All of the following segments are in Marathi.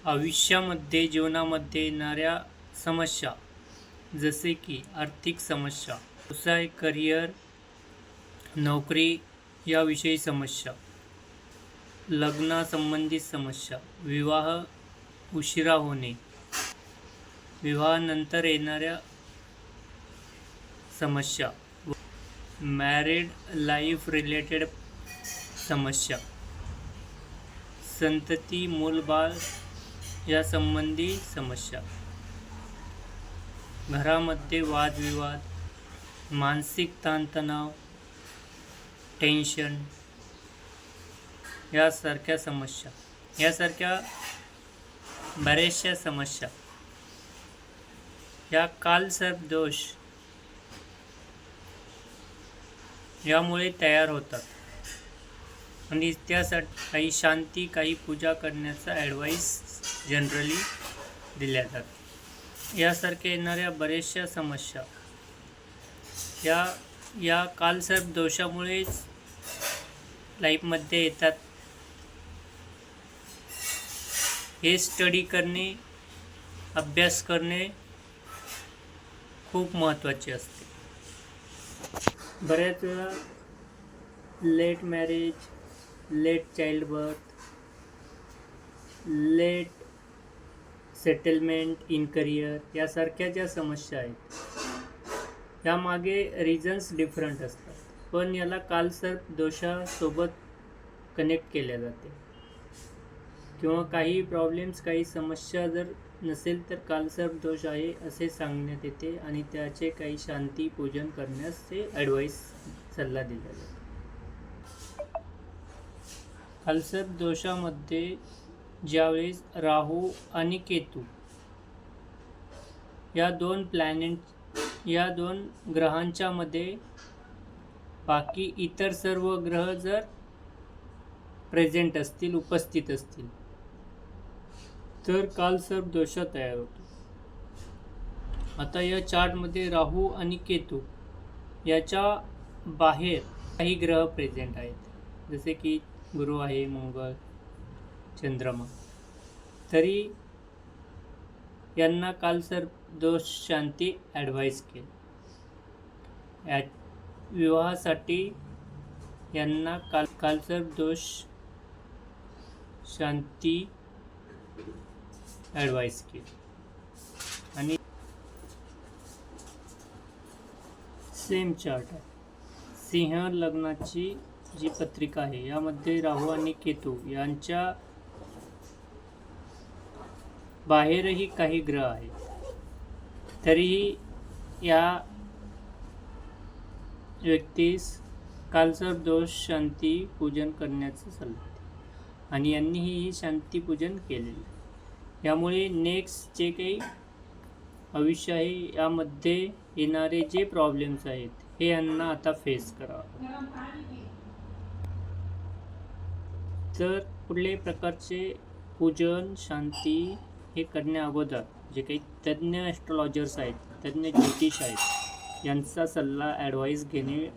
आयुष्यामध्ये जीवनामध्ये येणाऱ्या समस्या जसे की आर्थिक समस्या, व्यवसाय, करिअर, नोकरी याविषयी समस्या, लग्नासंबंधित समस्या, विवाह उशिरा होणे, विवाहानंतर येणाऱ्या समस्या, मॅरिड लाईफ रिलेटेड समस्या, संतती मूलबाळ या संबंधी समस्या, घरामध्ये वादविवाद, मानसिक ताणतणाव, टेन्शन यासारख्या समस्या, यासारख्या बऱ्याचशा समस्या या कालसर्प दोष यामुळे तयार होतात आणि त्यासाठी काही शांती, काही पूजा करण्याचा ॲडवाईस जनरली दिल्या जातात. यासारख्या येणाऱ्या बऱ्याचशा समस्या या कालसर्प दोषामुळेच लाईफमध्ये येतात. हे स्टडी करणे, अभ्यास करणे खूप महत्त्वाचे असते. बऱ्याच वेळा late marriage, late child birth, late settlement in career यासारख्या ज्या समस्या आहेत यामागे रिझन्स डिफरंट असतात, पण याला कालसर्प दोषासोबत कनेक्ट केल्या जाते. किंवा काही प्रॉब्लेम्स, काही समस्या जर नसेल तर कालसर्प दोष आहे असे सांगण्यात येते आणि त्याचे काही शांती पूजन करण्यास ते ॲडवाईस सल्ला दिला जातो. कालसर्प दोषामध्ये ज्यावेळेस राहू आणि केतू या दोन ग्रहांच्या मध्ये बाकी इतर सर्व ग्रह जर प्रेझेंट असतील, उपस्थित असतील, तर कालसर्प दोष तयार होतो. आता या चार्टमध्ये राहू आणि केतू याच्या बाहेर काही ग्रह प्रेझेंट आहेत, जसे की गुरु आहे, मंगळ, चंद्रमा. तरी यांना कालसर्प दोष शांती ॲडवाईस केली. विवाहासाठी यांना कालसर्प दोष शांती ॲडवाईस केली. आणि सेम चार्ट आहे. सिंह लग्नाची जी पत्रिका आहे यामध्ये राहू आणि केतू यांच्या बाहेरही काही ग्रह आहेत. तरीही या व्यक्तीस कालसर्प दोष शांती पूजन करण्याचं सल्ला देते आणि यांनीही ही शांती पूजन केलेले. यामुळे नेक्स्ट जे काही भविष्य आहे यामध्ये येणारे जे प्रॉब्लेम्स आहेत हे यांना आता फेस करावं. तर कुठल्याही प्रकारचे पूजन, शांती हे करण्या अगोदर जे काही तज्ज्ञ ॲस्ट्रॉलॉजर्स आहेत, तज्ज्ञ ज्योतिष आहेत, यांचा सल्ला ॲडवाईस घेणे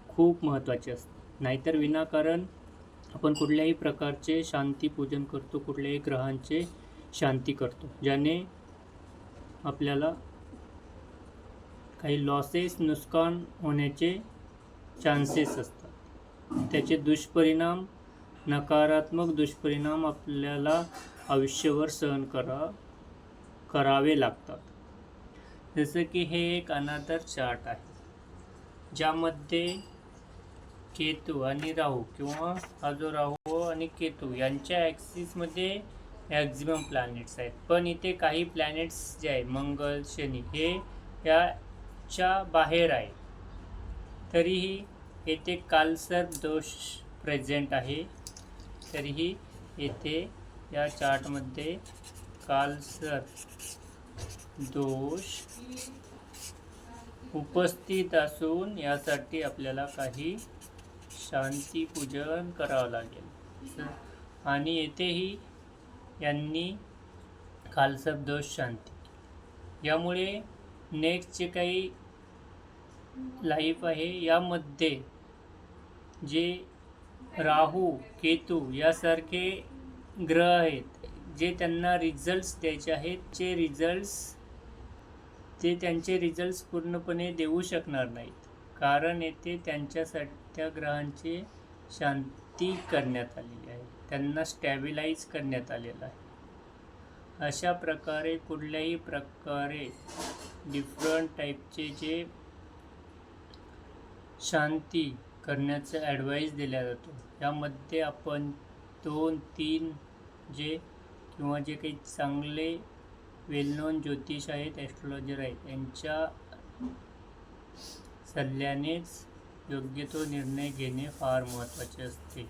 खूप महत्त्वाचे असते. नाहीतर विनाकारण आपण कुठल्याही प्रकारचे शांती पूजन करतो, कुठल्याही ग्रहांचे शांती करतो, ज्याने आपल्याला काही लॉसेस, नुकसान होण्याचे चान्सेस असतात. त्याचे दुष्परिणाम, नकारात्मक दुष्परिणाम आपल्याला आयुष्यभर सहन करावे लागतात. जसं की हे एक अनादर चार्ट आहे ज्यामध्ये केतू आणि राहू किंवा हा जो राहू आणि केतू यांच्या ॲक्सिसमध्ये मॅक्झिमम प्लॅनेट्स आहेत. पण इथे काही प्लॅनेट्स जे आहे, मंगळ, शनी, हे याच्या बाहेर आहे. तरीही येथे कालसर्प दोष प्रेझेंट आहे. तरीही येथे या चार्टमध्ये कालसर्प दोष उपस्थित असून यासाठी आपल्याला काही शांती पूजन करावं लागेल. आणि येथेही यांनी कालसर्प दोष शांती. यामुळे नेक्स्ट जे काही लाईफ आहे यामध्ये जे राहू, केतू यासारखे ग्रह आहेत जे त्यांना रिझल्ट्स द्यायचे आहेत ते त्यांचे रिझल्ट्स पूर्णपणे देऊ शकणार नाहीत, कारण येथे त्यांच्यासाठी त्या ग्रहांची शांती करण्यात आलेली आहे, त्यांना स्टॅबिलाईज करण्यात आलेलं आहे. अशा प्रकारे कुठल्याही प्रकारे डिफरंट टाईपचे जे शांती करण्याचा ॲडवाईस दिला जातो. यामध्ये आपण 2-3 जे काही चांगले वेल नोन ज्योतिष आहेत, ॲस्ट्रॉलॉजर आहेत, यांच्या सल्ल्यानेच योग्य तो निर्णय घेणे फार महत्त्वाचे असते.